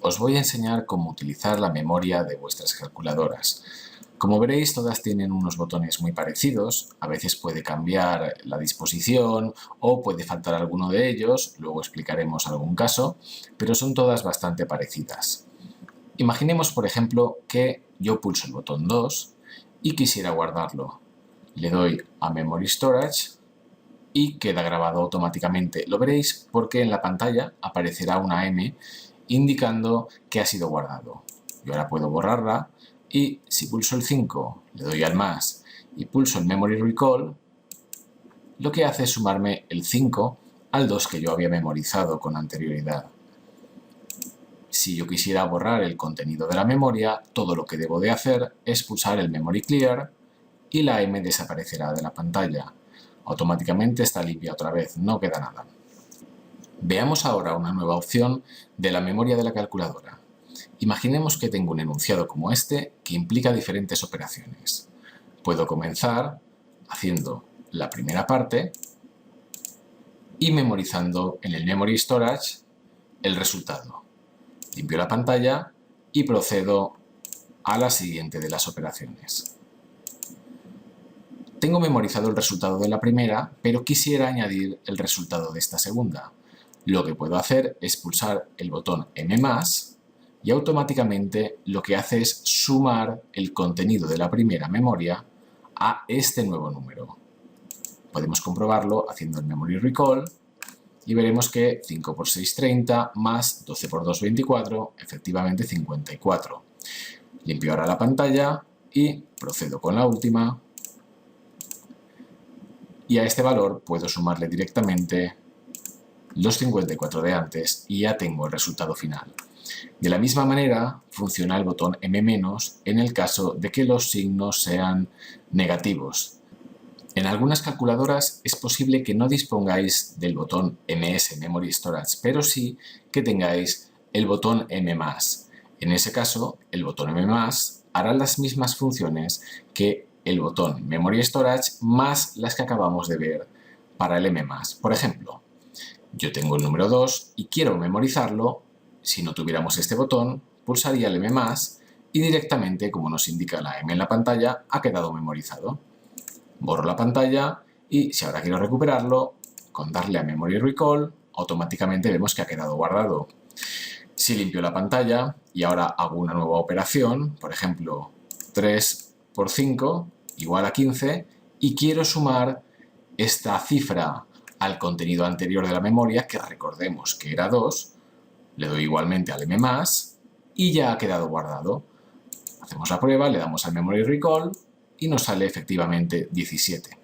os voy a enseñar cómo utilizar la memoria de vuestras calculadoras. Como veréis, todas tienen unos botones muy parecidos, a veces puede cambiar la disposición o puede faltar alguno de ellos, luego explicaremos algún caso, pero son todas bastante parecidas. Imaginemos, por ejemplo, que yo pulso el botón 2 y quisiera guardarlo. Le doy a Memory Storage y queda grabado automáticamente. Lo veréis porque en la pantalla aparecerá una M indicando que ha sido guardado. Yo ahora puedo borrarla y si pulso el 5, le doy al más y pulso el Memory Recall, lo que hace es sumarme el 5 al 2 que yo había memorizado con anterioridad. Si yo quisiera borrar el contenido de la memoria, todo lo que debo de hacer es pulsar el Memory Clear y la M desaparecerá de la pantalla. Automáticamente está limpia otra vez, no queda nada. Veamos ahora una nueva opción de la memoria de la calculadora. Imaginemos que tengo un enunciado como este que implica diferentes operaciones. Puedo comenzar haciendo la primera parte y memorizando en el Memory Storage el resultado. Limpio la pantalla y procedo a la siguiente de las operaciones. Tengo memorizado el resultado de la primera, pero quisiera añadir el resultado de esta segunda. Lo que puedo hacer es pulsar el botón M+, y automáticamente lo que hace es sumar el contenido de la primera memoria a este nuevo número. Podemos comprobarlo haciendo el Memory Recall y veremos que 5 por 6, 30, más 12 por 2, 24, efectivamente 54. Limpio ahora la pantalla y procedo con la última. Y a este valor puedo sumarle directamente los 54 de antes y ya tengo el resultado final. De la misma manera funciona el botón M- en el caso de que los signos sean negativos. En algunas calculadoras es posible que no dispongáis del botón MS, Memory Storage, pero sí que tengáis el botón M+. En ese caso, el botón M+, hará las mismas funciones que el botón Memory Storage más las que acabamos de ver para el M+. Por ejemplo, yo tengo el número 2 y quiero memorizarlo. Si no tuviéramos este botón, pulsaría el M+, y directamente, como nos indica la M en la pantalla, ha quedado memorizado. Borro la pantalla y si ahora quiero recuperarlo, con darle a Memory Recall, automáticamente vemos que ha quedado guardado. Si limpio la pantalla y ahora hago una nueva operación, por ejemplo, 3 por 5 igual a 15, y quiero sumar esta cifra al contenido anterior de la memoria, que recordemos que era 2, le doy igualmente al M+, y ya ha quedado guardado. Hacemos la prueba, le damos al Memory Recall y nos sale efectivamente 17.